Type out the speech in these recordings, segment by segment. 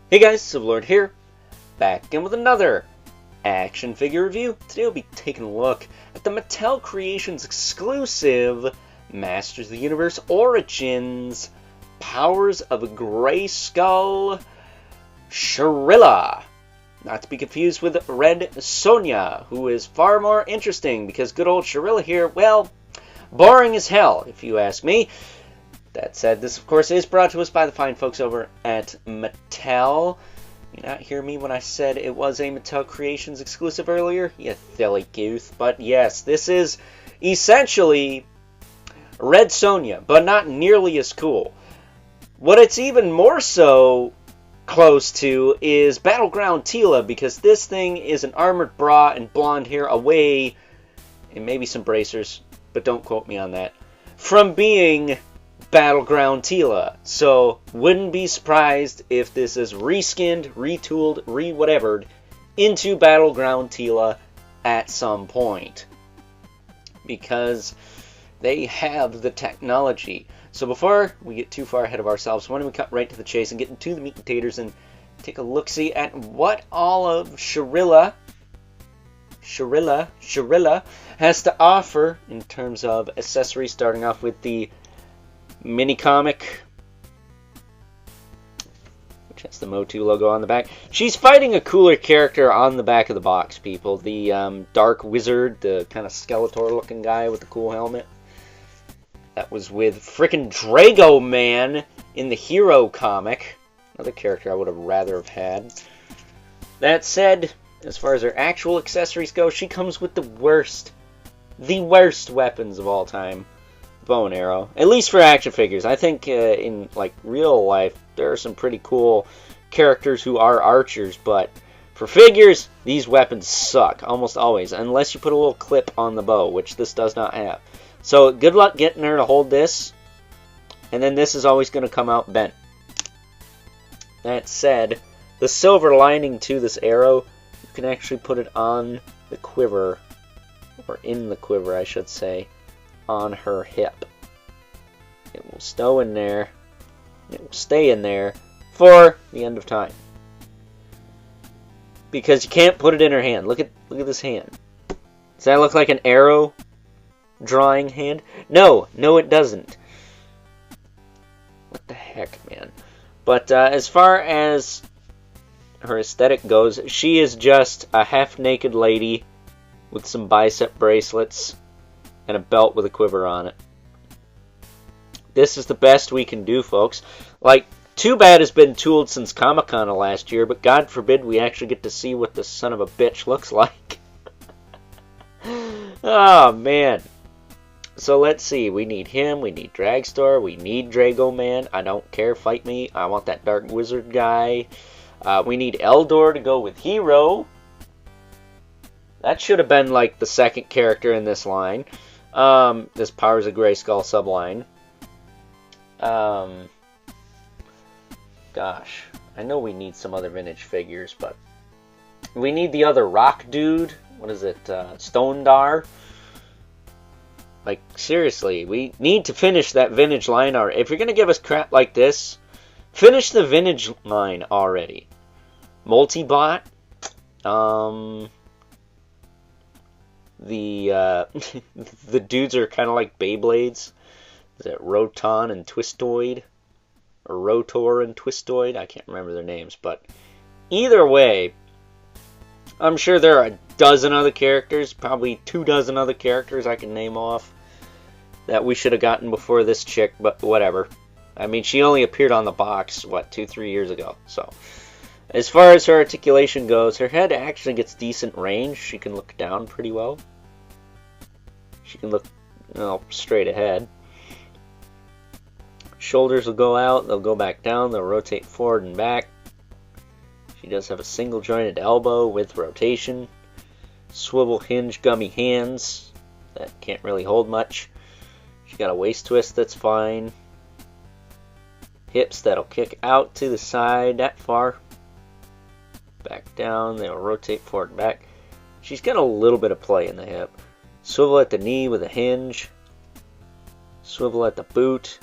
Hey guys, Civilord here, back again with another action figure review. Today we'll be taking a look at the Mattel Creations exclusive Masters of the Universe Origins Powers of a Grayskull Shurilla. Not to be confused with Red Sonja, who is far more interesting because good old Shurilla here, well, boring as hell if you ask me. That said, this of course is brought to us by the fine folks over at Mattel. You not hear me when I said it was a Mattel Creations exclusive earlier? You silly goose. But yes, this is essentially Red Sonja, but not nearly as cool. What it's even more so close to is Battleground Teela, because this thing is an armored bra and blonde hair away, and maybe some bracers, but don't quote me on that, from being Battleground Teela. So wouldn't be surprised if this is reskinned, retooled, re-whatevered into Battleground Teela at some point, because they have the technology. So before we get too far ahead of ourselves, why don't we cut right to the chase and get into the meat and potatoes and take a look-see at what all of Shurilla has to offer in terms of accessories, starting off with the mini comic, which has the MOTU logo on the back. She's fighting a cooler character on the back of the box, people. The Dark Wizard, the kind of Skeletor looking guy with the cool helmet. That was with frickin' Drago Man in the Hero comic. Another character I would have rather have had. That said, as far as her actual accessories go, she comes with the worst weapons of all time. Bow and arrow, at least for action figures. I think in like real life there are some pretty cool characters who are archers, but for figures these weapons suck almost always, unless you put a little clip on the bow, which this does not have. So good luck getting her to hold this, and then this is always going to come out bent. That said, the silver lining to this arrow, you can actually put it on the quiver, or in the quiver I should say, on her hip. It will stow in there. It will stay in there for the end of time, because you can't put it in her hand. Look at this hand. Does that look like an arrow drawing hand? No, it doesn't. What the heck, man? But as far as her aesthetic goes, she is just a half-naked lady with some bicep bracelets and a belt with a quiver on it. This is the best we can do, folks. Like, too bad it's been tooled since Comic-Con of last year, but God forbid we actually get to see what this son of a bitch looks like. Oh, man. So let's see. We need him, we need Dragstore, we need Drago Man. I don't care, fight me. I want that Dark Wizard guy. We need Eldor to go with Hero. That should have been like the second character in this line. This Powers of Grayskull subline. Gosh, I know we need some other vintage figures, but we need the other rock dude. What is it? Stondar. Like, seriously, we need to finish that vintage line already. If you're going to give us crap like this, finish the vintage line already. Multibot. The dudes are kind of like Beyblades. Is it Roton and Twistoid? Or Rotor and Twistoid? I can't remember their names, but either way, I'm sure there are a dozen other characters, probably 24 other characters I can name off that we should have gotten before this chick, but whatever. I mean, she only appeared on the box, what, 2-3 years ago, so. As far as her articulation goes, her head actually gets decent range. She can look down pretty well. She can look, straight ahead. Shoulders will go out, they'll go back down, they'll rotate forward and back. She does have a single jointed elbow with rotation. Swivel hinge gummy hands that can't really hold much. She's got a waist twist that's fine. Hips that'll kick out to the side that far. Back down, they'll rotate forward and back. She's got a little bit of play in the hip. Swivel at the knee with a hinge. Swivel at the boot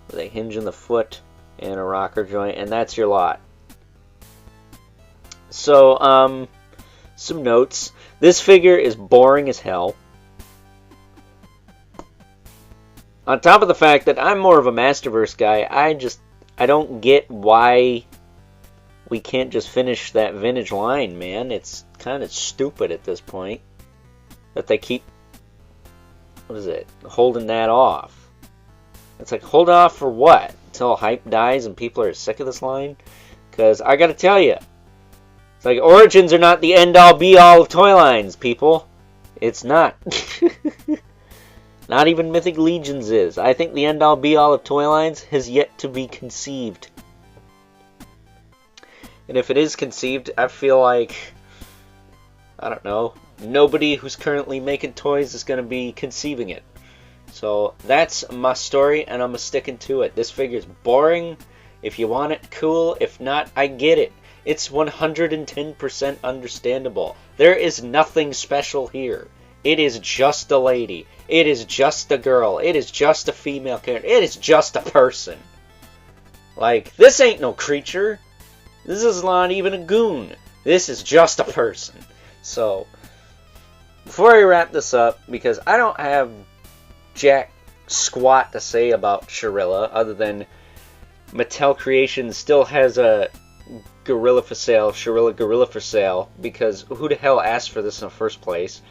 with a hinge in the foot and a rocker joint, and that's your lot. So, some notes. This figure is boring as hell. On top of the fact that I'm more of a Masterverse guy, I don't get why we can't just finish that vintage line, man. It's kind of stupid at this point that they keep, holding that off. It's like, hold off for what? Until hype dies and people are sick of this line? Because I gotta tell you, it's like, Origins are not the end-all be-all of toy lines, people. It's not. Not even Mythic Legions is. I think the end-all be-all of toy lines has yet to be conceived. And if it is conceived, I feel like, I don't know, nobody who's currently making toys is going to be conceiving it. So that's my story, and I'm sticking to it. This figure's boring. If you want it, cool. If not, I get it. It's 110% understandable. There is nothing special here. It is just a lady. It is just a girl. It is just a female character. It is just a person. Like, this ain't no creature. This is not even a goon. This is just a person. So, before I wrap this up, because I don't have jack squat to say about Shurilla, other than Mattel Creations still has a gorilla for sale, Shurilla gorilla for sale, because who the hell asked for this in the first place?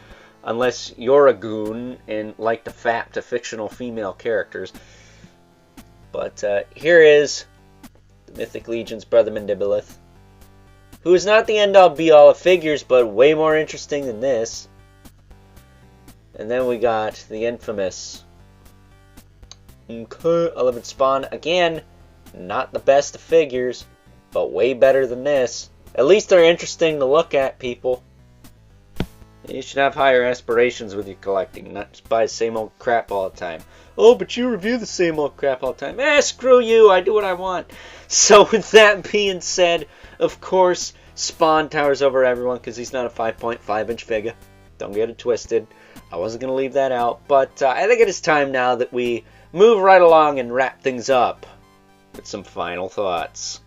Unless you're a goon and like to fap to fictional female characters. But here is the Mythic Legion's Brother Mandibulith, who is not the end-all be-all of figures, but way more interesting than this. And then we got the infamous 11 Spawn. Again, not the best of figures, but way better than this. At least they're interesting to look at, people. You should have higher aspirations with your collecting, not just buy the same old crap all the time. Oh, but you review the same old crap all the time. Screw you, I do what I want. So with that being said, of course, Spawn towers over everyone because he's not a 5.5-inch figure. Don't get it twisted. I wasn't going to leave that out, but I think it is time now that we move right along and wrap things up with some final thoughts.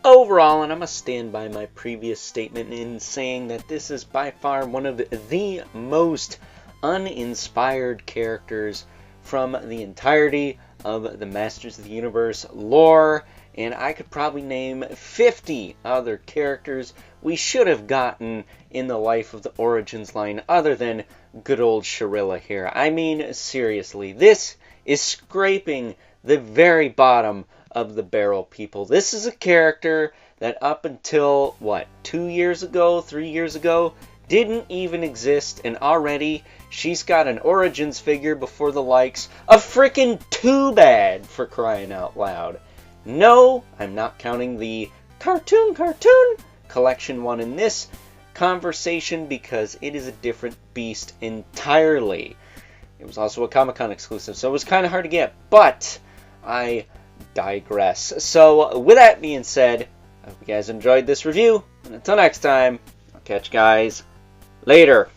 Overall, and I'm going to stand by my previous statement in saying that this is by far one of the most uninspired characters from the entirety of the Masters of the Universe lore, and I could probably name 50 other characters we should have gotten in the Life of the Origins line other than good old Shurilla here. I mean, seriously, this is scraping the very bottom of the barrel, people. This is a character that up until, 2 years ago, 3 years ago, didn't even exist, and already she's got an Origins figure before the likes of frickin' Too Bad, for crying out loud. No, I'm not counting the cartoon collection one in this conversation because it is a different beast entirely. It was also a Comic-Con exclusive, so it was kind of hard to get, but I digress. So, with that being said, I hope you guys enjoyed this review, and until next time, I'll catch you guys later.